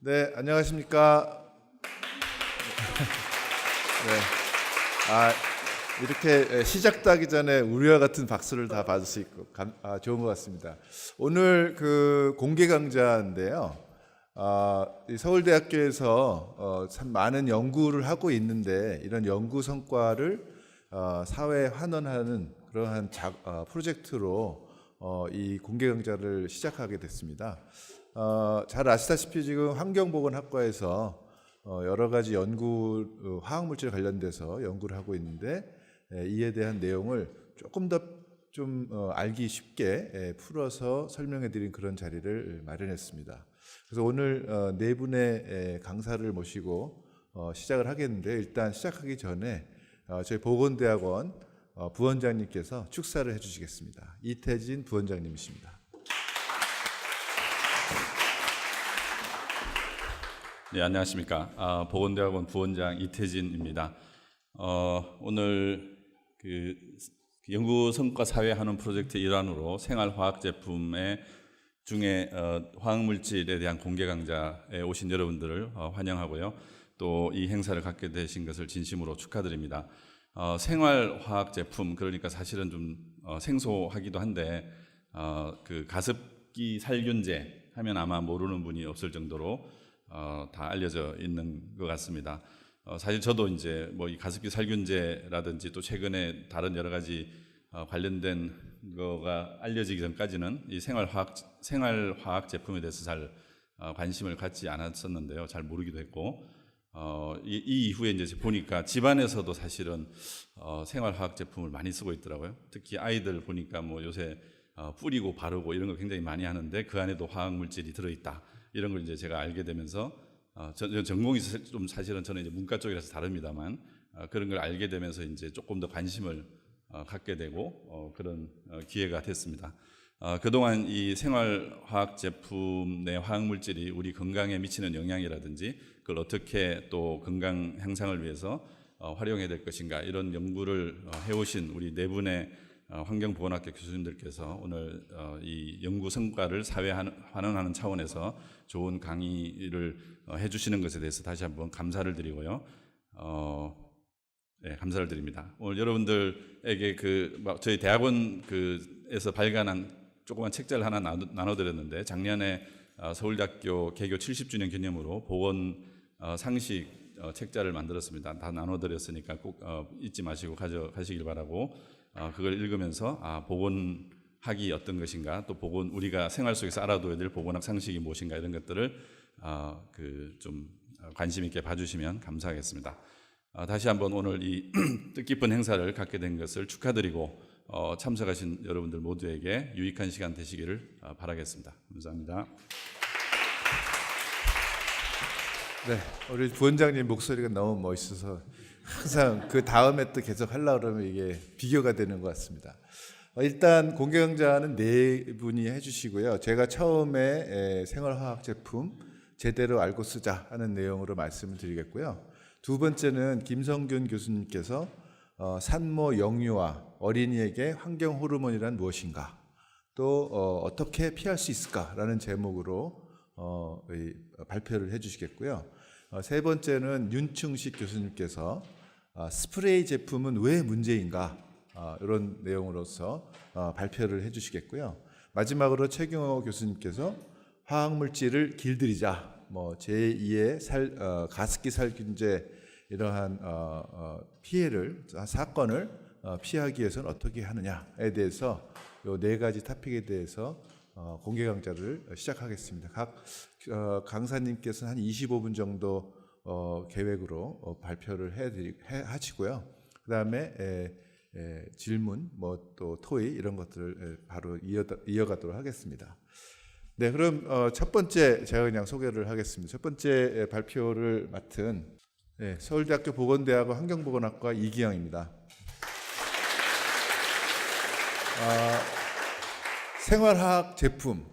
네, 안녕하십니까. 네, 이렇게 시작도 하기 전에 우리와 같은 박수를 다 받을 수 있고 좋은 것 같습니다. 오늘 그 공개 강좌인데요. 이 서울대학교에서 참 많은 연구를 하고 있는데 이런 연구 성과를 사회에 환원하는 그러한 프로젝트로 이 공개 강좌를 시작하게 됐습니다. 잘 아시다시피 지금 환경보건학과에서 여러 가지 연구, 화학물질 관련돼서 연구를 하고 있는데 이에 대한 내용을 조금 더 좀 알기 쉽게 풀어서 설명해 드린 그런 자리를 마련했습니다. 그래서 오늘 네 분의 강사를 모시고 시작을 하겠는데 일단 시작하기 전에 저희 보건대학원 부원장님께서 축사를 해주시겠습니다. 이태진 부원장님이십니다. 네, 안녕하십니까. 보건대학원 부원장 이태진입니다. 오늘 그 연구 성과 사회 환원 프로젝트 일환으로 생활화학 제품의 중에 화학물질에 대한 공개 강좌에 오신 여러분들을 환영하고요. 또 이 행사를 갖게 되신 것을 진심으로 축하드립니다. 생활화학 제품, 그러니까 사실은 좀 생소하기도 한데 그 가습기 살균제 하면 아마 모르는 분이 없을 정도로 다 알려져 있는 것 같습니다. 사실 저도 이제 뭐 이 가습기 살균제라든지 또 최근에 다른 여러 가지 관련된 거가 알려지기 전까지는 이 생활화학 제품에 대해서 잘 관심을 갖지 않았었는데요. 잘 모르기도 했고 이 이후에 이제 보니까 집안에서도 사실은 생활화학 제품을 많이 쓰고 있더라고요. 특히 아이들 보니까 뭐 요새 뿌리고 바르고 이런 거 굉장히 많이 하는데 그 안에도 화학물질이 들어있다. 이런 걸 이제 제가 알게 되면서 전공이 좀 사실은 저는 이제 문과 쪽이라서 다릅니다만 그런 걸 알게 되면서 이제 조금 더 관심을 갖게 되고 그런 기회가 됐습니다. 그동안 이 생활화학 제품 내 화학물질이 우리 건강에 미치는 영향이라든지 그걸 어떻게 또 건강 향상을 위해서 활용해야 될 것인가 이런 연구를 해오신 우리 네 분의 환경보건학교 교수님들께서 오늘 이 연구 성과를 사회 환원하는 차원에서 좋은 강의를 해주시는 것에 대해서 다시 한번 감사를 드리고요. 네, 감사를 드립니다. 오늘 여러분들에게 저희 대학원에서 발간한 조그만 책자를 하나 나눠드렸는데 작년에 서울대학교 개교 70주년 기념으로 보건 상식 책자를 만들었습니다. 다 나눠드렸으니까 꼭 잊지 마시고 가져가시길 바라고 그걸 읽으면서 보건학이 어떤 것인가 또 우리가 생활 속에서 알아둬야 될 보건학 상식이 무엇인가 이런 것들을 좀 관심 있게 봐주시면 감사하겠습니다. 다시 한번 오늘 이 뜻깊은 행사를 갖게 된 것을 축하드리고 참석하신 여러분들 모두에게 유익한 시간 되시기를 바라겠습니다. 감사합니다. 네, 우리 부원장님 목소리가 너무 멋있어서 항상 그 다음에 또 계속 하려고 그러면 이게 비교가 되는 것 같습니다. 일단 공개 강좌는 네 분이 해주시고요. 제가 처음에 생활화학 제품 제대로 알고 쓰자 하는 내용으로 말씀을 드리겠고요. 두 번째는 김성균 교수님께서 산모 영유아 어린이에게 환경 호르몬이란 무엇인가 또 어떻게 피할 수 있을까라는 제목으로 발표를 해주시겠고요. 세 번째는 윤충식 교수님께서 스프레이 제품은 왜 문제인가 이런 내용으로서 발표를 해주시겠고요. 마지막으로 최경호 교수님께서 화학물질을 길들이자 제2의 가습기 살균제 이러한 사건을 피하기 위해서는 어떻게 하느냐에 대해서 이 네 가지 토픽에 대해서 공개 강좌를 시작하겠습니다. 각 강사님께서는 한 25분 정도 계획으로 발표를 하시고요. 그 다음에 질문, 또 토의 이런 것들을 바로 이어가도록 하겠습니다. 네, 그럼 첫 번째 제가 그냥 소개를 하겠습니다. 첫 번째 발표를 맡은 서울대학교 보건대학원 환경보건학과 이기영입니다. 생활화학 제품,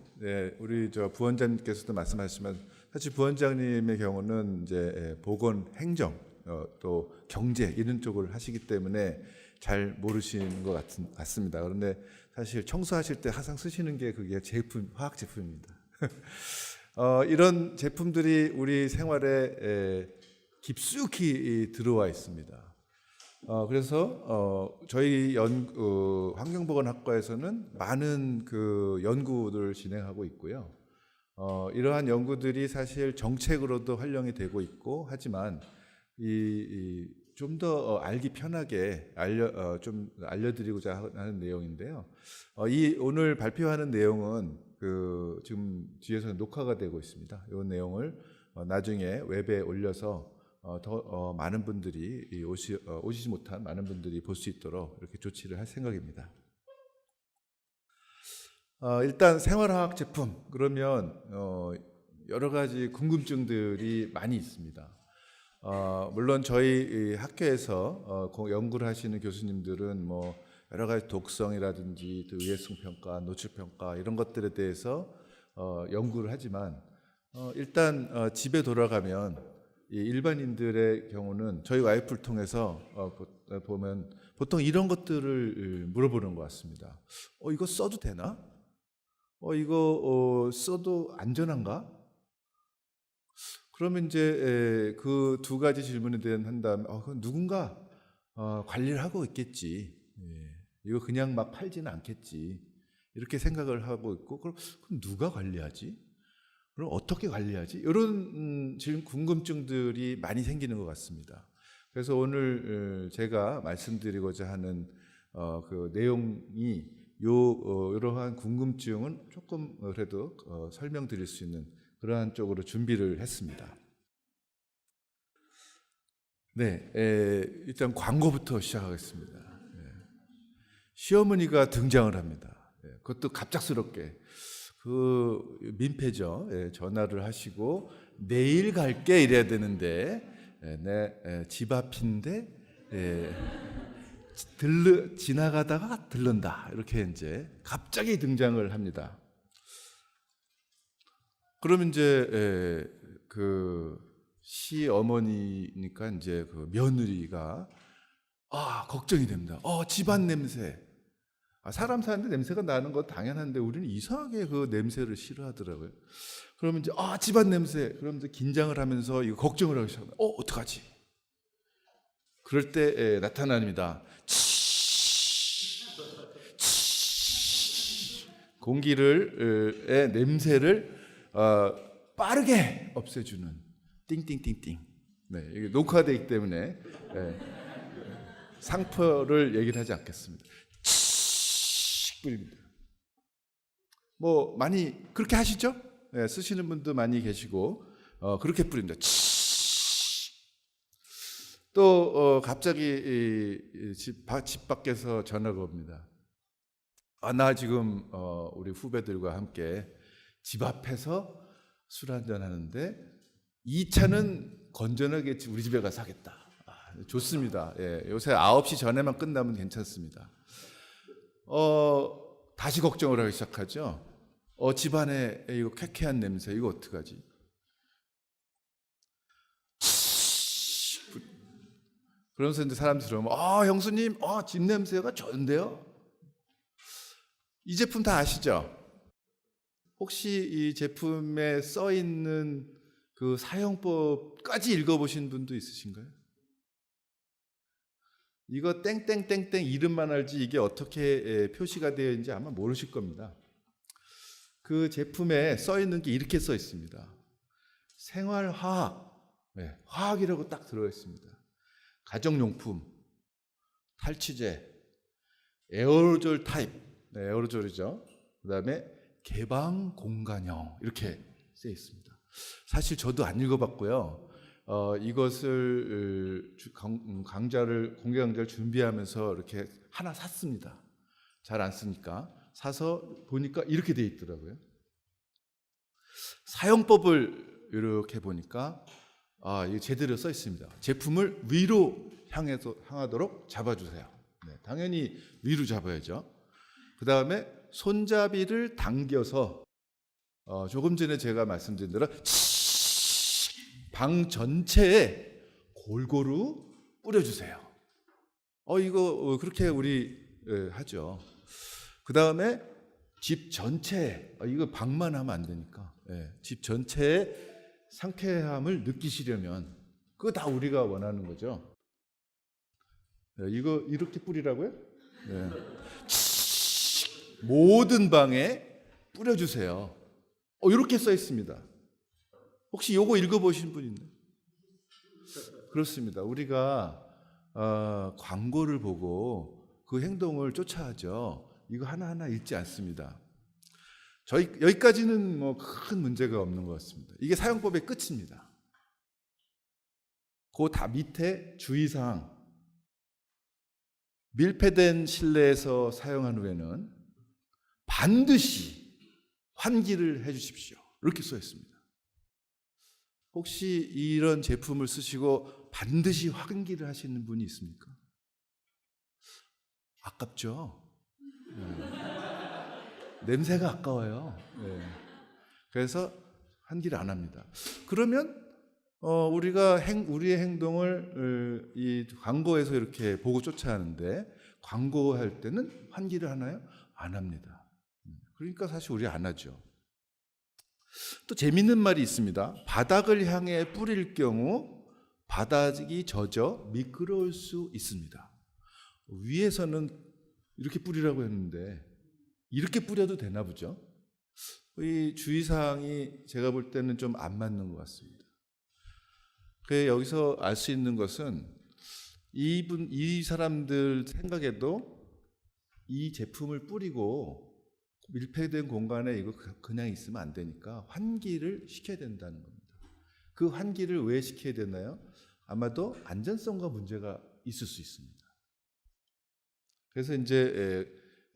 우리 부원장님께서도 말씀하셨지만 사실 부원장님의 경우는 이제 보건 행정 또 경제 이런 쪽을 하시기 때문에 잘 모르시는 것 같습니다. 그런데 사실 청소하실 때 항상 쓰시는 게 그게 화학 제품입니다. 이런 제품들이 우리 생활에 깊숙이 들어와 있습니다. 그래서 저희 환경보건학과에서는 많은 그 연구를 진행하고 있고요. 이러한 연구들이 사실 정책으로도 활용이 되고 있고 하지만 좀 더 알기 편하게 좀 알려드리고자 하는 내용인데요. 이 오늘 발표하는 내용은 지금 뒤에서 녹화가 되고 있습니다. 이 내용을 나중에 웹에 올려서 더 많은 분들이 오시지 못한 많은 분들이 볼 수 있도록 이렇게 조치를 할 생각입니다. 일단 생활화학 제품 그러면 여러 가지 궁금증들이 많이 있습니다. 물론 저희 학교에서 연구를 하시는 교수님들은 뭐 여러 가지 독성이라든지 또 의외성 평가, 노출 평가 이런 것들에 대해서 연구를 하지만 일단 집에 돌아가면 일반인들의 경우는 저희 와이프를 통해서 보면 보통 이런 것들을 물어보는 것 같습니다. 이거 써도 되나? 이거 써도 안전한가? 그러면 이제 그 두 가지 질문에 대한 한다면 그건 누군가 관리를 하고 있겠지. 이거 그냥 막 팔지는 않겠지. 이렇게 생각을 하고 있고 그럼 누가 관리하지? 그럼 어떻게 관리하지? 이런 지금 궁금증들이 많이 생기는 것 같습니다. 그래서 오늘 제가 말씀드리고자 하는 그 내용이 이러한 궁금증은 조금 그래도 설명드릴 수 있는 그러한 쪽으로 준비를 했습니다. 네, 일단 광고부터 시작하겠습니다. 시어머니가 등장을 합니다. 그것도 갑작스럽게 그 민폐죠. 전화를 하시고 내일 갈게 이래야 되는데 내 집 앞인데 지나가다가 들른다 이렇게 이제 갑자기 등장을 합니다. 그러면 이제 그 시어머니니까 이제 그 며느리가 걱정이 됩니다. 집안 냄새. 사람 사는데 냄새가 나는 거 당연한데 우리는 이상하게 그 냄새를 싫어하더라고요. 그러면 이제 집안 냄새. 그러면서 긴장을 하면서 이거 걱정을 하기 시작합니다. 어떡하지? 그럴 때 나타납니다. 공기를 냄새를 빠르게 없애주는 띵띵띵띵. 네, 이게 녹화되어 있기 때문에 상표를 얘기를 하지 않겠습니다. 뿌립니다. 뭐 많이 그렇게 하시죠? 네, 쓰시는 분도 많이 계시고 그렇게 뿌립니다. 또 갑자기 집 밖에서 전화가 옵니다. 나 지금 우리 후배들과 함께 집 앞에서 술 한잔 하는데 2차는 건전하게 우리 집에 가서 하겠다. 좋습니다. 요새 9시 전에만 끝나면 괜찮습니다. 다시 걱정을 하기 시작하죠. 집안에 이거 쾌쾌한 냄새 이거 어떡하지? 그러면서 이제 사람들이 들어오면 형수님 집 냄새가 좋은데요? 이 제품 다 아시죠? 혹시 이 제품에 써 있는 그 사용법까지 읽어보신 분도 있으신가요? 이거 땡땡땡땡 이름만 알지 이게 어떻게 표시가 되어 있는지 아마 모르실 겁니다. 그 제품에 써 있는 게 이렇게 써 있습니다. 생활화학, 화학이라고 딱 들어 있습니다. 가정용품, 탈취제, 에어로졸 타입, 에어로졸이죠. 그다음에 개방 공간형 이렇게 쓰여 있습니다. 사실 저도 안 읽어봤고요. 이것을 공개 강좌를 준비하면서 이렇게 하나 샀습니다. 잘 안 쓰니까 사서 보니까 이렇게 돼 있더라고요. 사용법을 이렇게 보니까 이게 제대로 써 있습니다. 제품을 위로 향하도록 잡아주세요. 당연히 위로 잡아야죠. 그 다음에 손잡이를 당겨서 조금 전에 제가 말씀드린 대로 방 전체에 골고루 뿌려주세요. 이거 그렇게 우리 하죠. 그 다음에 집 전체에 이거 방만 하면 안 되니까 예, 집 전체의 상쾌함을 느끼시려면 그거 다 우리가 원하는 거죠. 예, 이거 이렇게 뿌리라고요? 예. 모든 방에 뿌려주세요. 이렇게 써 있습니다. 혹시 요거 읽어보신 분 있나요? 그렇습니다. 우리가 광고를 보고 그 행동을 쫓아하죠. 이거 하나하나 읽지 않습니다. 여기까지는 뭐 큰 문제가 없는 것 같습니다. 이게 사용법의 끝입니다. 그 다 밑에 주의사항. 밀폐된 실내에서 사용한 후에는 반드시 환기를 해 주십시오. 이렇게 써 있습니다. 혹시 이런 제품을 쓰시고 반드시 환기를 하시는 분이 있습니까? 아깝죠? 냄새가 아까워요. 그래서 환기를 안 합니다. 그러면 우리가 우리의 행동을 이 광고에서 이렇게 보고 쫓아하는데 광고할 때는 환기를 하나요? 안 합니다. 그러니까 사실 우리 안 하죠. 또 재밌는 말이 있습니다. 바닥을 향해 뿌릴 경우 바닥이 젖어 미끄러울 수 있습니다. 위에서는 이렇게 뿌리라고 했는데 이렇게 뿌려도 되나 보죠. 이 주의사항이 제가 볼 때는 좀 안 맞는 것 같습니다. 그래서 여기서 알 수 있는 것은 이 사람들 생각에도 이 제품을 뿌리고 밀폐된 공간에 이거 그냥 있으면 안 되니까 환기를 시켜야 된다는 겁니다. 그 환기를 왜 시켜야 되나요? 아마도 안전성과 문제가 있을 수 있습니다. 그래서 이제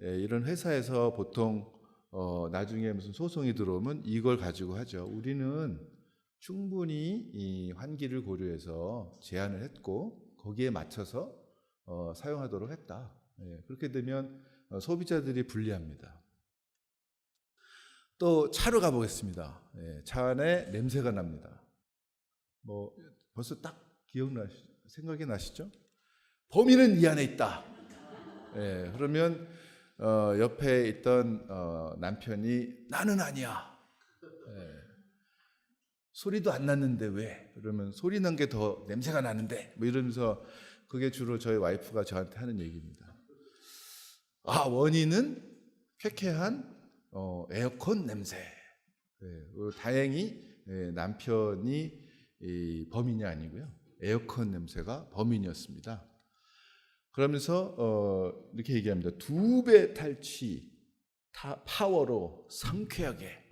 이런 회사에서 보통 나중에 무슨 소송이 들어오면 이걸 가지고 하죠. 우리는 충분히 이 환기를 고려해서 제안을 했고 거기에 맞춰서 사용하도록 했다. 그렇게 되면 소비자들이 불리합니다. 또 차로 가보겠습니다. 차 안에 냄새가 납니다. 뭐 벌써 딱 생각이 나시죠? 범인은 이 안에 있다. 그러면 옆에 있던 남편이 나는 아니야. 소리도 안 났는데 왜? 그러면 소리 난 게 더 냄새가 나는데 뭐 이러면서 그게 주로 저희 와이프가 저한테 하는 얘기입니다. 원인은 쾌쾌한 에어컨 냄새. 다행히 남편이 범인이 아니고요. 에어컨 냄새가 범인이었습니다. 그러면서 이렇게 얘기합니다. 2배 탈취, 파워로 상쾌하게.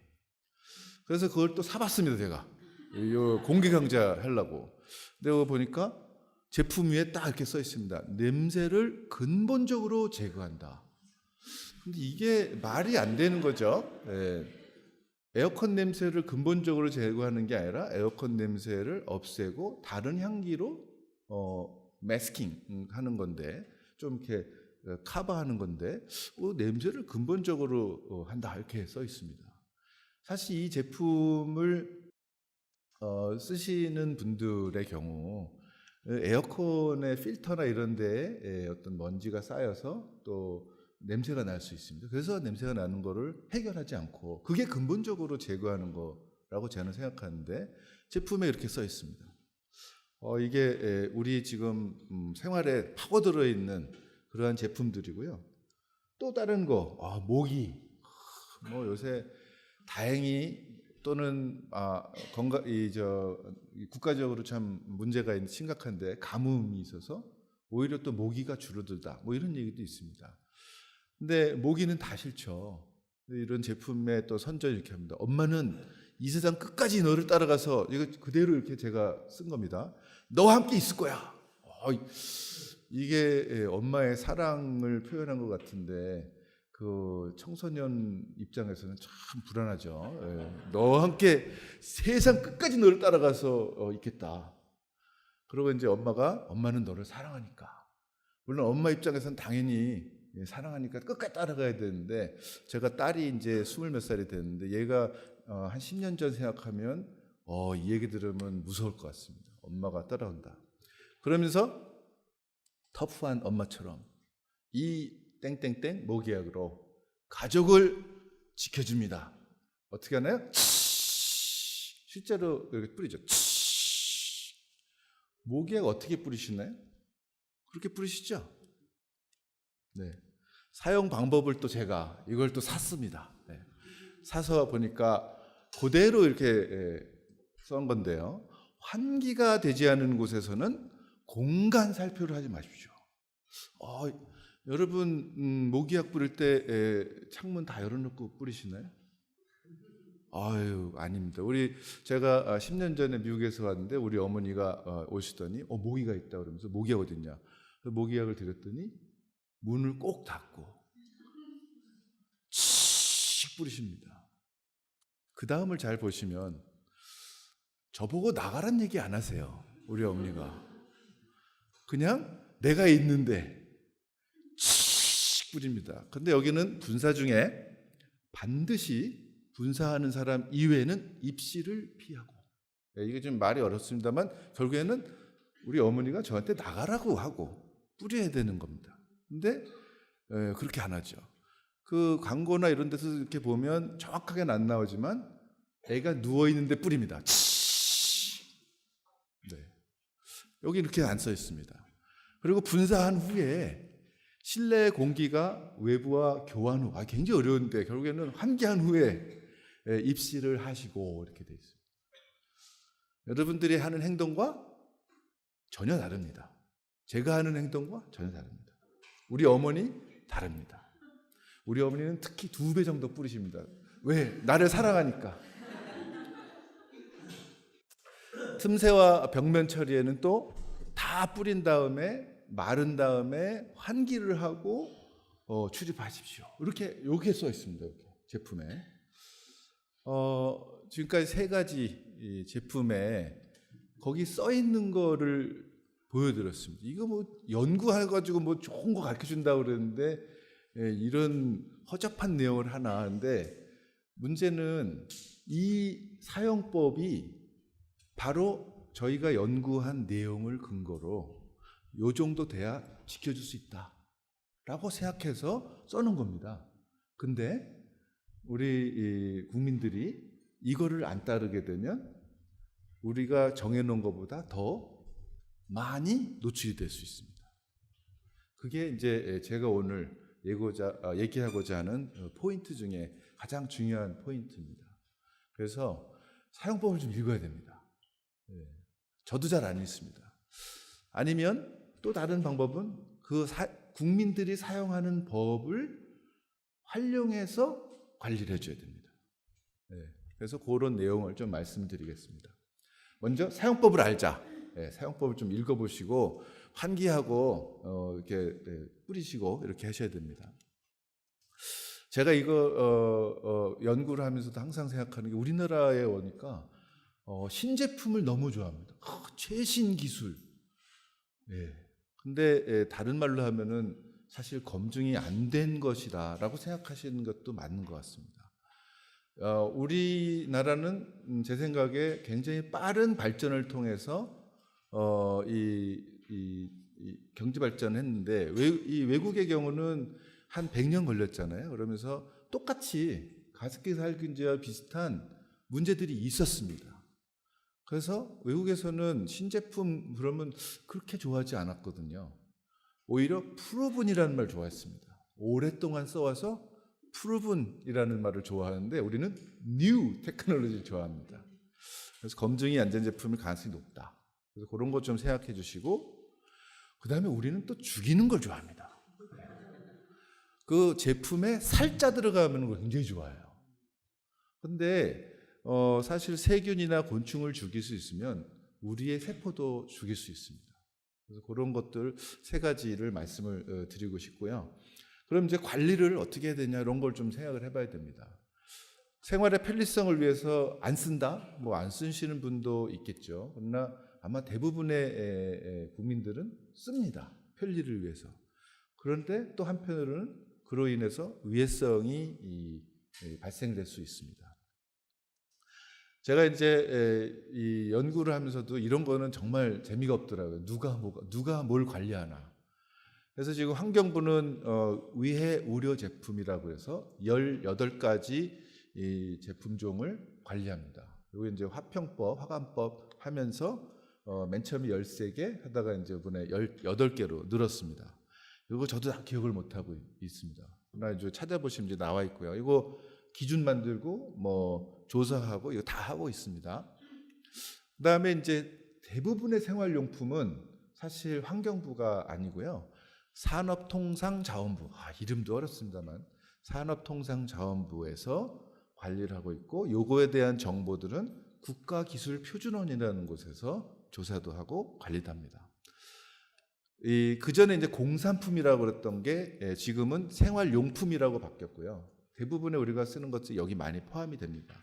그래서 그걸 또 사봤습니다, 제가. 공개 강좌 하려고. 근데 보니까 제품 위에 딱 이렇게 써 있습니다. 냄새를 근본적으로 제거한다. 근데 이게 말이 안 되는 거죠. 에어컨 냄새를 근본적으로 제거하는 게 아니라 에어컨 냄새를 없애고 다른 향기로 매스킹 하는 건데, 좀 이렇게 커버하는 건데, 냄새를 근본적으로 한다 이렇게 써 있습니다. 사실 이 제품을 쓰시는 분들의 경우 에어컨의 필터나 이런 데에 어떤 먼지가 쌓여서 또 냄새가 날 수 있습니다. 그래서 냄새가 나는 거를 해결하지 않고 그게 근본적으로 제거하는 거라고 저는 생각하는데 제품에 이렇게 써 있습니다. 이게 우리 지금 생활에 파고들어 있는 그러한 제품들이고요. 또 다른 거, 모기. 뭐 요새 다행히 또는 국가적으로 참 문제가 있는 심각한데 가뭄이 있어서 오히려 또 모기가 줄어들다. 뭐 이런 얘기도 있습니다. 근데 모기는 다 싫죠. 이런 제품에 또 선전을 이렇게 합니다. 엄마는 이 세상 끝까지 너를 따라가서 이거 그대로 이렇게 제가 쓴 겁니다. 너와 함께 있을 거야. 이게 엄마의 사랑을 표현한 것 같은데 그 청소년 입장에서는 참 불안하죠. 너와 함께 세상 끝까지 너를 따라가서 있겠다. 그러고 이제 엄마는 너를 사랑하니까. 물론 엄마 입장에서는 당연히 사랑하니까 끝까지 따라가야 되는데 제가 딸이 이제 20몇 살이 됐는데 얘가 한 10년 전 생각하면 이 얘기 들으면 무서울 것 같습니다. 엄마가 따라온다. 그러면서 터프한 엄마처럼 이 땡땡땡 모기약으로 가족을 지켜줍니다. 어떻게 하나요? 실제로 이렇게 뿌리죠. 모기약 어떻게 뿌리시나요? 그렇게 뿌리시죠? 네. 사용 방법을 또 제가 이걸 또 샀습니다. 네. 사서 보니까 그대로 이렇게 써온 건데요. 환기가 되지 않은 곳에서는 공간 살포를 하지 마십시오. 여러분 모기약 뿌릴 때 창문 다 열어놓고 뿌리시나요? 아유, 아닙니다. 제가 10년 전에 미국에서 왔는데 우리 어머니가 오시더니 모기가 있다 그러면서 모기약 어딨냐? 모기약을 드렸더니 문을 꼭 닫고 칙 뿌리십니다. 그 다음을 잘 보시면 저보고 나가란 얘기 안 하세요. 우리 어머니가 그냥 내가 있는데 칙 뿌립니다. 근데 여기는 분사 중에 반드시 분사하는 사람 이외에는 입시를 피하고, 이게 좀 말이 어렵습니다만 결국에는 우리 어머니가 저한테 나가라고 하고 뿌려야 되는 겁니다. 근데 그렇게 안 하죠. 그 광고나 이런 데서 이렇게 보면 정확하게는 안 나오지만 애가 누워 있는데 뿌립니다. 네. 여기 이렇게 안 써 있습니다. 그리고 분사한 후에 실내 공기가 외부와 교환 후, 굉장히 어려운데 결국에는 환기한 후에 입시를 하시고 이렇게 돼 있습니다. 여러분들이 하는 행동과 전혀 다릅니다. 제가 하는 행동과 전혀 다릅니다. 우리 어머니 다릅니다. 우리 어머니는 특히 2배 정도 뿌리십니다. 왜? 나를 사랑하니까. 틈새와 벽면 처리에는 또 다 뿌린 다음에 마른 다음에 환기를 하고 출입하십시오. 이렇게 써 있습니다. 이렇게 제품에. 지금까지 3가지 이 제품에 거기 써 있는 거를 보여드렸습니다. 이거 뭐 연구해가지고 뭐 좋은 거 가르쳐 준다고 그러는데 이런 허접한 내용을 하나 하는데, 문제는 이 사용법이 바로 저희가 연구한 내용을 근거로 요 정도 돼야 지켜줄 수 있다라고 생각해서 써놓은 겁니다. 근데 우리 국민들이 이거를 안 따르게 되면 우리가 정해놓은 것보다 더 많이 노출이 될 수 있습니다. 그게 이제 제가 오늘 얘기하고자 하는 포인트 중에 가장 중요한 포인트입니다. 그래서 사용법을 좀 읽어야 됩니다. 저도 잘 안 읽습니다. 아니면 또 다른 방법은 국민들이 사용하는 법을 활용해서 관리를 해줘야 됩니다. 그래서 그런 내용을 좀 말씀드리겠습니다. 먼저 사용법을 알자. 사용법을 좀 읽어보시고 환기하고 이렇게 뿌리시고 이렇게 하셔야 됩니다. 제가 이거 연구를 하면서도 항상 생각하는 게, 우리나라에 오니까 신제품을 너무 좋아합니다. 최신 기술. 근데 다른 말로 하면은 사실 검증이 안 된 것이다라고 생각하시는 것도 맞는 것 같습니다. 우리나라는 제 생각에 굉장히 빠른 발전을 통해서 이 경제 발전했는데, 이 외국의 경우는 한 100년 걸렸잖아요. 그러면서 똑같이 가습기 살균제와 비슷한 문제들이 있었습니다. 그래서 외국에서는 신제품 그러면 그렇게 좋아하지 않았거든요. 오히려 프로븐이라는 말 좋아했습니다. 오랫동안 써와서 프로븐이라는 말을 좋아하는데 우리는 뉴 테크놀로지를 좋아합니다. 그래서 검증이 안 된 제품일 가능성이 높다. 그래서 그런 것 좀 생각해 주시고, 그 다음에 우리는 또 죽이는 걸 좋아합니다. 그 제품에 살짜 들어가면 거 굉장히 좋아해요. 근데 사실 세균이나 곤충을 죽일 수 있으면 우리의 세포도 죽일 수 있습니다. 그래서 그런 것들 3가지를 말씀을 드리고 싶고요. 그럼 이제 관리를 어떻게 해야 되냐, 이런 걸 좀 생각을 해봐야 됩니다. 생활의 편리성을 위해서 안 쓴다? 뭐 안 쓰시는 분도 있겠죠. 그러나 아마 대부분의 국민들은 씁니다. 편리를 위해서. 그런데 또 한편으로는 그로 인해서 위해성이 발생될 수 있습니다. 제가 이제 이 연구를 하면서도 이런 거는 정말 재미가 없더라고요. 누가 뭘 관리하나. 그래서 지금 환경부는 위해 우려 제품이라고 해서 18가지 이 제품종을 관리합니다. 그리고 이제 화평법, 화관법 하면서 맨 처음에 13개 하다가 이제 이번에 18개로 늘었습니다. 이거 저도 다 기억을 못 하고 있습니다. 그러나 이제 찾아보시면 이제 나와 있고요. 이거 기준 만들고 뭐 조사하고 이거 다 하고 있습니다. 그다음에 이제 대부분의 생활용품은 사실 환경부가 아니고요. 산업통상자원부, 이름도 어렵습니다만 산업통상자원부에서 관리를 하고 있고, 요거에 대한 정보들은 국가기술표준원이라는 곳에서 조사도 하고 관리도 합니다. 그 전에 이제 공산품이라고 그랬던 게 지금은 생활용품이라고 바뀌었고요. 대부분의 우리가 쓰는 것들이 여기 많이 포함이 됩니다.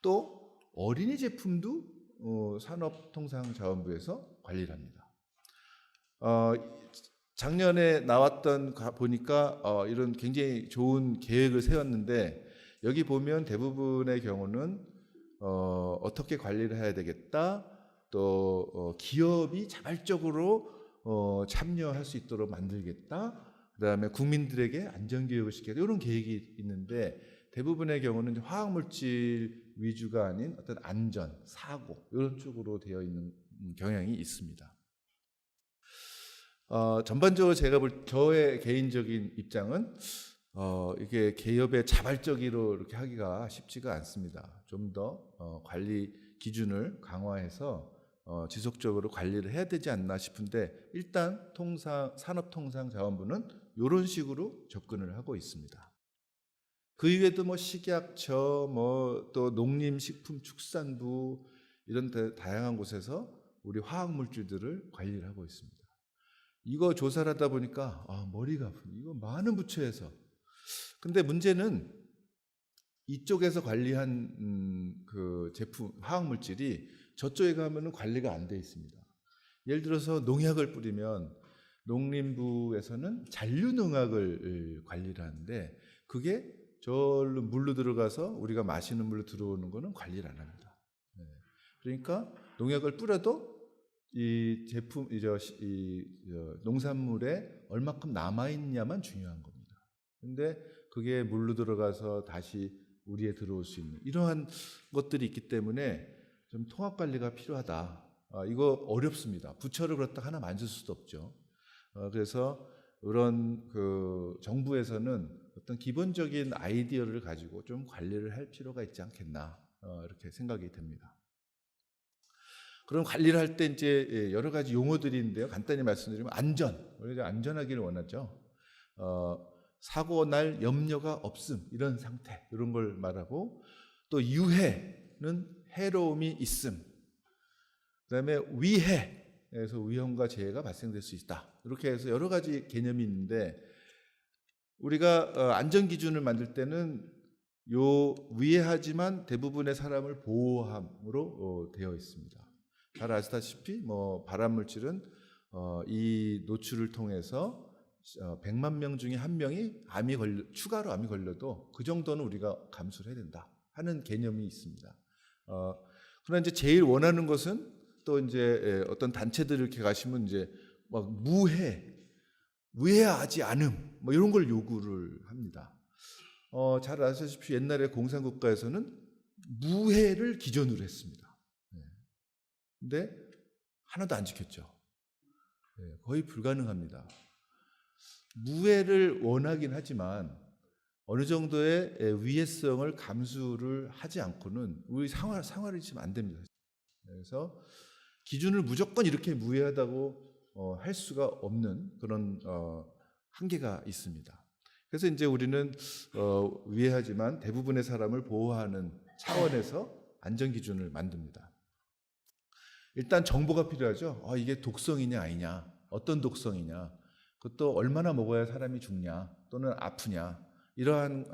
또 어린이 제품도 산업통상자원부에서 관리를 합니다. 작년에 나왔던 보니까 이런 굉장히 좋은 계획을 세웠는데, 여기 보면 대부분의 경우는 어떻게 관리를 해야 되겠다, 또 기업이 자발적으로 참여할 수 있도록 만들겠다, 그다음에 국민들에게 안전교육을 시키겠다, 이런 계획이 있는데, 대부분의 경우는 화학물질 위주가 아닌 어떤 안전, 사고 이런 쪽으로 되어 있는 경향이 있습니다. 전반적으로 제가 저의 개인적인 입장은 이게 기업의 자발적으로 이렇게 하기가 쉽지가 않습니다. 좀 더 관리 기준을 강화해서 지속적으로 관리를 해야 되지 않나 싶은데, 일단 산업통상자원부는 이런 식으로 접근을 하고 있습니다. 그 이외에도 뭐 식약처, 뭐 또 농림식품축산부 이런 다양한 곳에서 우리 화학물질들을 관리를 하고 있습니다. 이거 조사를 하다 보니까 머리가 아프네. 이거 많은 부처에서. 근데 문제는 이쪽에서 관리한 그 제품 화학물질이 저쪽에 가면은 관리가 안 돼 있습니다. 예를 들어서 농약을 뿌리면 농림부에서는 잔류농약을 관리를 하는데, 그게 저로 물로 들어가서 우리가 마시는 물로 들어오는 거는 관리를 안 합니다. 그러니까 농약을 뿌려도 이 제품, 이 농산물에 얼마큼 남아 있냐만 중요한 겁니다. 근데 그게 물로 들어가서 다시 우리에 들어올 수 있는 이러한 것들이 있기 때문에 좀 통합 관리가 필요하다. 이거 어렵습니다. 부처를 그렇다 하나 만질 수도 없죠. 그래서 그런 그 정부에서는 어떤 기본적인 아이디어를 가지고 좀 관리를 할 필요가 있지 않겠나, 이렇게 생각이 됩니다. 그럼 관리를 할 때 이제 여러 가지 용어들이 있는데요. 간단히 말씀드리면 우리가 안전하기를 원하죠. 사고 날 염려가 없음, 이런 상태, 이런 걸 말하고, 또 유해는 해로움이 있음, 그다음에 위해에서 위험과 재해가 발생될 수 있다. 이렇게 해서 여러 가지 개념이 있는데, 우리가 안전 기준을 만들 때는 요 위해하지만 대부분의 사람을 보호함으로 되어 있습니다. 잘 아시다시피 뭐 발암물질은 이 노출을 통해서 100만 명 중에 한 명이 추가로 암이 걸려도 그 정도는 우리가 감수를 해야 된다 하는 개념이 있습니다. 그러나 이제 제일 원하는 것은 또 이제 어떤 단체들 이렇게 가시면 이제 막 무해하지 않음, 뭐 이런 걸 요구를 합니다. 잘 아시다시피 옛날에 공산국가에서는 무해를 기준으로 했습니다. 근데 하나도 안 지켰죠. 거의 불가능합니다. 무해를 원하긴 하지만 어느 정도의 위해성을 감수를 하지 않고는 우리 생활이 지금 안 됩니다. 그래서 기준을 무조건 이렇게 무해하다고 할 수가 없는 그런 한계가 있습니다. 그래서 이제 우리는 위해하지만 대부분의 사람을 보호하는 차원에서 안전 기준을 만듭니다. 일단 정보가 필요하죠. 이게 독성이냐 아니냐, 어떤 독성이냐, 그것도 얼마나 먹어야 사람이 죽냐 또는 아프냐, 이러한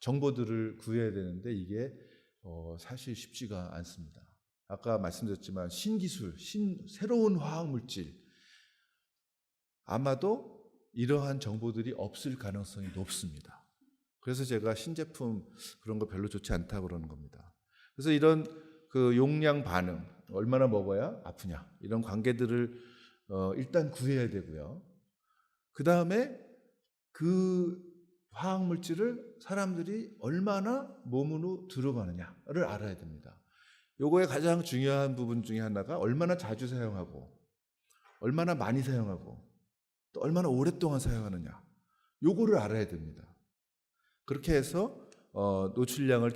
정보들을 구해야 되는데 이게 사실 쉽지가 않습니다. 아까 말씀드렸지만 신기술, 새로운 화학물질, 아마도 이러한 정보들이 없을 가능성이 높습니다. 그래서 제가 신제품 그런 거 별로 좋지 않다고 그러는 겁니다. 그래서 이런 그 용량 반응, 얼마나 먹어야 아프냐, 이런 관계들을 일단 구해야 되고요. 그 다음에 그 화학물질을 사람들이 얼마나 몸으로 들어가느냐를 알아야 됩니다. 요거의 가장 중요한 부분 중에 하나가 얼마나 자주 사용하고 얼마나 많이 사용하고 또 얼마나 오랫동안 사용하느냐. 요거를 알아야 됩니다. 그렇게 해서 노출량을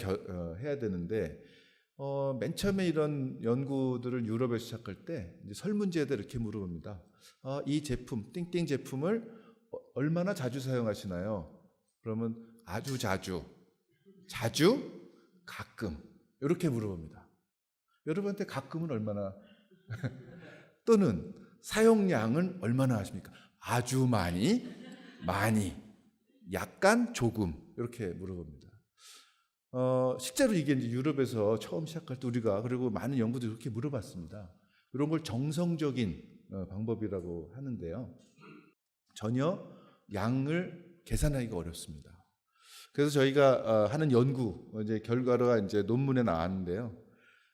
해야 되는데 맨 처음에 이런 연구들을 유럽에서 시작할 때 이제 설문지에다 이렇게 물어봅니다. 이 제품, 띵띵 제품을 얼마나 자주 사용하시나요? 그러면 아주 자주, 자주, 가끔 이렇게 물어봅니다. 여러분한테 가끔은 얼마나 또는 사용량은 얼마나 하십니까? 아주 많이, 많이, 약간, 조금 이렇게 물어봅니다. 실제로 이게 이제 유럽에서 처음 시작할 때 우리가 그리고 많은 연구들이 그렇게 물어봤습니다. 이런 걸 정성적인 방법이라고 하는데요. 전혀 양을 계산하기가 어렵습니다. 그래서 저희가 하는 연구 이제 결과가 이제 논문에 나왔는데요.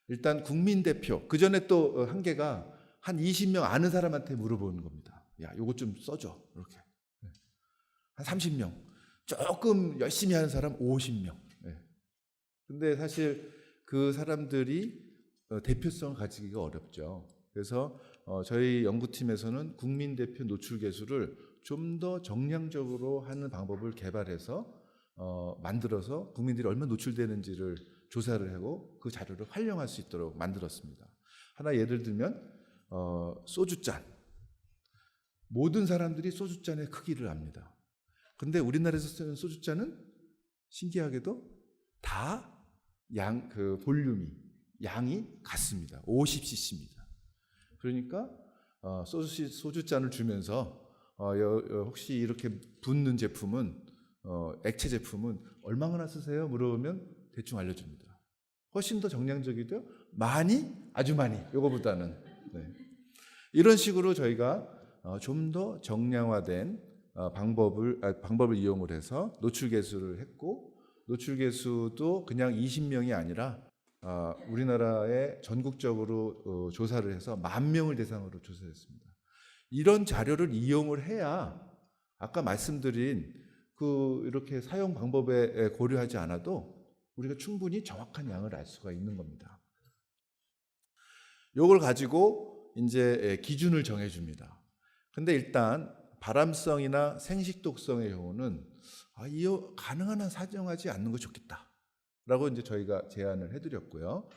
일단 국민 대표 그 전에 또 한계가 한 20명 아는 사람한테 물어보는 겁니다. 야, 요거 좀 써줘 이렇게 한 30명 조금 열심히 하는 사람 50명. 근데 사실 그 사람들이 대표성을 가지기가 어렵죠. 그래서 저희 연구팀에서는 국민 대표 노출 계수를 좀 더 정량적으로 하는 방법을 개발해서 만들어서 국민들이 얼마나 노출되는지를 조사를 하고 그 자료를 활용할 수 있도록 만들었습니다. 하나 예를 들면 소주잔. 모든 사람들이 소주잔의 크기를 압니다. 근데 우리나라에서 쓰는 소주잔은 신기하게도 다 그 볼륨이 양이 같습니다. 50cc입니다. 그러니까 소주잔을 주면서 혹시 이렇게 붓는 제품은 액체 제품은 얼마나 쓰세요? 물어보면 대충 알려줍니다. 훨씬 더 정량적이죠? 많이, 아주 많이. 이거보다는 이런 식으로 저희가 좀 더 정량화된 방법을 이용을 해서 노출 계수를 했고. 노출 계수도 그냥 20명이 아니라 우리나라에 전국적으로 조사를 해서 10,000명을 대상으로 조사했습니다. 이런 자료를 이용을 해야 아까 말씀드린 그 이렇게 사용 방법에 고려하지 않아도 우리가 충분히 정확한 양을 알 수가 있는 겁니다. 이걸 가지고 이제 기준을 정해줍니다. 근데 일단 발암성이나 생식독성의 경우는 이거 가능한 한 사용하지 않는 거 좋겠다라고 이제 저희가 제안을 해드렸고요.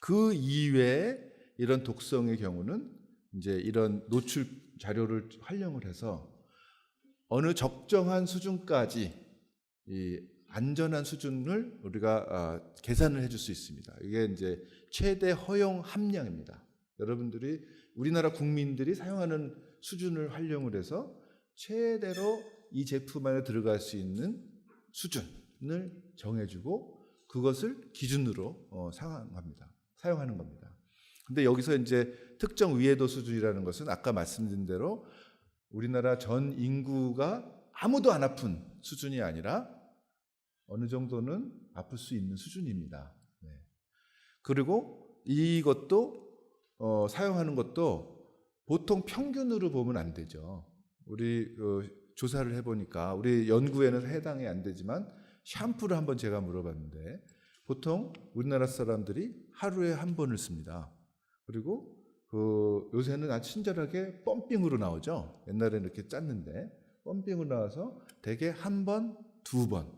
그 이외에 이런 독성의 경우는 이제 이런 노출 자료를 활용을 해서 어느 적정한 수준까지 이 안전한 수준을 우리가 계산을 해줄 수 있습니다. 이게 이제 최대 허용 함량입니다. 여러분들이 우리나라 국민들이 사용하는 수준을 활용을 해서 최대로 이 제품 안에 들어갈 수 있는 수준을 정해주고 그것을 기준으로 사용하는 겁니다. 근데 여기서 이제 특정 위해도 수준이라는 것은 아까 말씀드린 대로 우리나라 전 인구가 아무도 안 아픈 수준이 아니라 어느 정도는 아플 수 있는 수준입니다. 그리고 이것도 사용하는 것도 보통 평균으로 보면 안 되죠. 우리 조사를 해보니까 우리 연구에는 해당이 안 되지만 샴푸를 한번 제가 물어봤는데 보통 우리나라 사람들이 하루에 한 번을 씁니다. 그리고 요새는 아주 친절하게 펌핑으로 나오죠. 옛날에는 이렇게 짰는데 펌핑으로 나와서 대개 한 번, 2번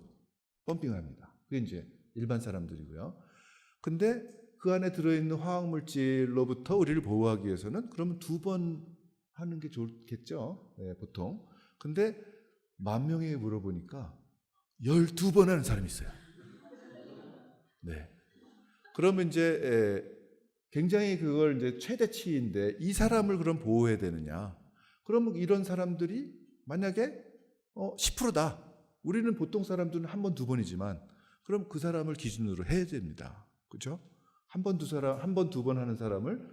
펌핑을 합니다. 그게 이제 일반 사람들이고요. 근데 그 안에 들어있는 화학물질로부터 우리를 보호하기 위해서는 그러면 2번 하는 게 좋겠죠. 보통. 근데 10,000명에게 물어보니까 12번 하는 사람이 있어요. 그러면 이제 굉장히 그걸 이제 최대치인데 이 사람을 그럼 보호해야 되느냐? 그러면 이런 사람들이 만약에 10%다. 우리는 보통 사람들은 한 번, 2번이지만 그럼 그 사람을 기준으로 해야 됩니다. 그렇죠? 한 번, 2번 하는 사람을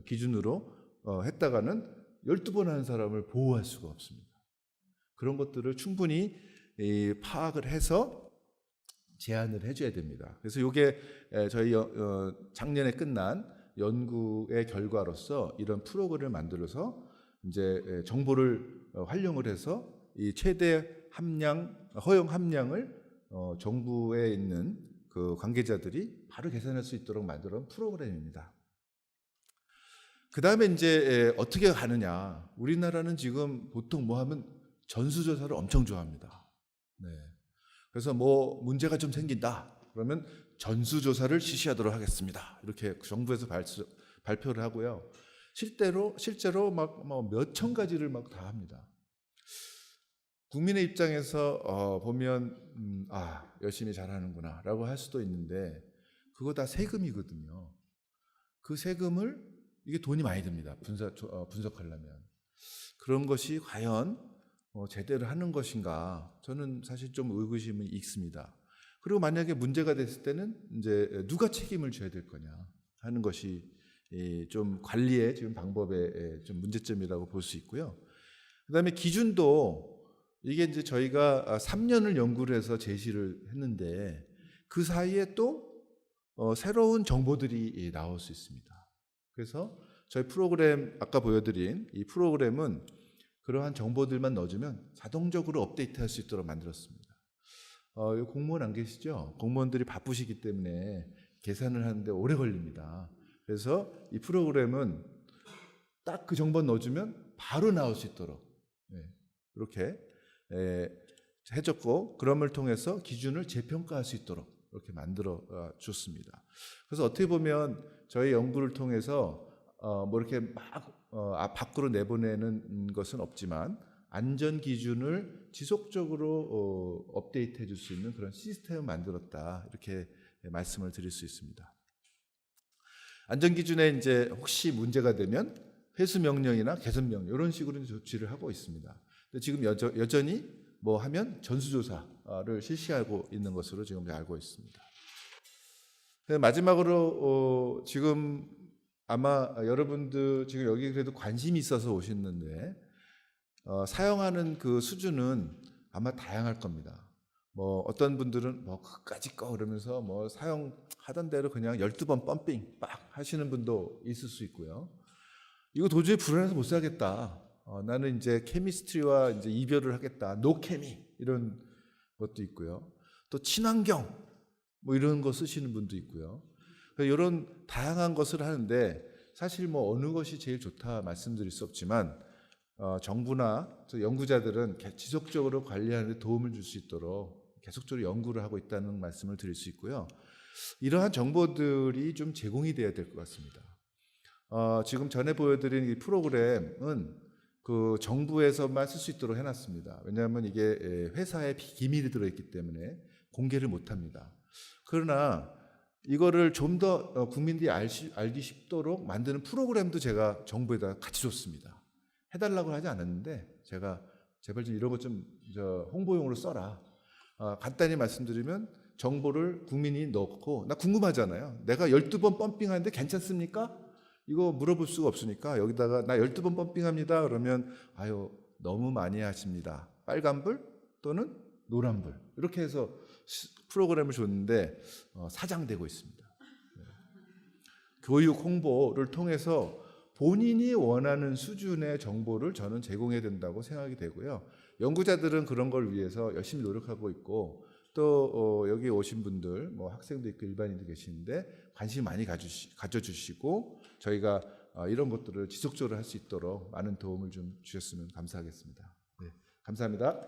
기준으로 했다가는 12번 하는 사람을 보호할 수가 없습니다. 그런 것들을 충분히 파악을 해서 제안을 해줘야 됩니다. 그래서 이게 저희 작년에 끝난 연구의 결과로서 이런 프로그램을 만들어서 이제 정보를 활용을 해서 이 최대 함량, 허용 함량을 정부에 있는 그 관계자들이 바로 계산할 수 있도록 만들어 프로그램입니다. 그 다음에 이제 어떻게 가느냐. 우리나라는 지금 보통 뭐 하면 전수조사를 엄청 좋아합니다. 네. 그래서 뭐 문제가 좀 생긴다. 그러면 전수조사를 실시하도록 하겠습니다. 이렇게 정부에서 발표를 하고요. 실제로 막 몇천 가지를 막 다 합니다. 국민의 입장에서 보면 열심히 잘하는구나라고 할 수도 있는데 그거 다 세금이거든요. 그 세금을 이게 돈이 많이 듭니다. 분석하려면 그런 것이 과연 제대로 하는 것인가? 저는 사실 좀 의구심이 있습니다. 그리고 만약에 문제가 됐을 때는 이제 누가 책임을 져야 될 거냐 하는 것이 좀 관리의 지금 방법의 좀 문제점이라고 볼 수 있고요. 그다음에 기준도 이게 이제 저희가 3년을 연구를 해서 제시를 했는데 그 사이에 또 새로운 정보들이 나올 수 있습니다. 그래서 저희 프로그램 아까 보여드린 이 프로그램은 그러한 정보들만 넣어주면 자동적으로 업데이트할 수 있도록 만들었습니다. 공무원 안 계시죠? 공무원들이 바쁘시기 때문에 계산을 하는데 오래 걸립니다. 그래서 이 프로그램은 딱 그 정보 넣어주면 바로 나올 수 있도록 이렇게 해줬고 그럼을 통해서 기준을 재평가할 수 있도록 이렇게 만들어 줬습니다. 그래서 어떻게 보면 저희 연구를 통해서 뭐 이렇게 막 밖으로 내보내는 것은 없지만 안전 기준을 지속적으로 업데이트해 줄 수 있는 그런 시스템을 만들었다 이렇게 말씀을 드릴 수 있습니다. 안전 기준에 이제 혹시 문제가 되면 회수 명령이나 개선 명령 이런 식으로 조치를 하고 있습니다. 근데 지금 여전히 뭐 하면 전수조사를 실시하고 있는 것으로 지금 알고 있습니다. 마지막으로 지금 아마 여러분들 지금 여기 그래도 관심이 있어서 오셨는데 사용하는 그 수준은 아마 다양할 겁니다. 뭐 어떤 분들은 뭐 끝까지 꺼 그러면서 뭐 사용하던 대로 그냥 12번 펌핑 빡 하시는 분도 있을 수 있고요. 이거 도저히 불안해서 못 살겠다. 나는 이제 케미스트리와 이제 이별을 하겠다. 노케미 이런 것도 있고요. 또 친환경 뭐 이런 거 쓰시는 분도 있고요. 이런 다양한 것을 하는데 사실 뭐 어느 것이 제일 좋다 말씀드릴 수 없지만 정부나 연구자들은 지속적으로 관리하는 데 도움을 줄 수 있도록 계속적으로 연구를 하고 있다는 말씀을 드릴 수 있고요. 이러한 정보들이 좀 제공이 돼야 될 것 같습니다. 지금 전에 보여드린 이 프로그램은 그 정부에서만 쓸 수 있도록 해놨습니다. 왜냐하면 이게 회사의 기밀이 들어있기 때문에 공개를 못합니다. 그러나 이거를 좀 더 국민들이 알기 쉽도록 만드는 프로그램도 제가 정부에다 같이 줬습니다. 해달라고 하지 않았는데 제가 제발 좀 이런 거 좀 홍보용으로 써라. 간단히 말씀드리면 정보를 국민이 넣고 나 궁금하잖아요. 내가 12번 펌핑하는데 괜찮습니까? 이거 물어볼 수가 없으니까 여기다가 나 12번 펌핑합니다. 그러면 아유 너무 많이 하십니다. 빨간불 또는 노란불 이렇게 해서 프로그램을 줬는데 사장되고 있습니다. 교육 홍보를 통해서 본인이 원하는 수준의 정보를 저는 제공해야 된다고 생각이 되고요. 연구자들은 그런 걸 위해서 열심히 노력하고 있고 또 여기 오신 분들 뭐 학생도 있고 일반인도 계시는데 관심 많이 가져주시고 저희가 이런 것들을 지속적으로 할 수 있도록 많은 도움을 좀 주셨으면 감사하겠습니다. 네, 감사합니다.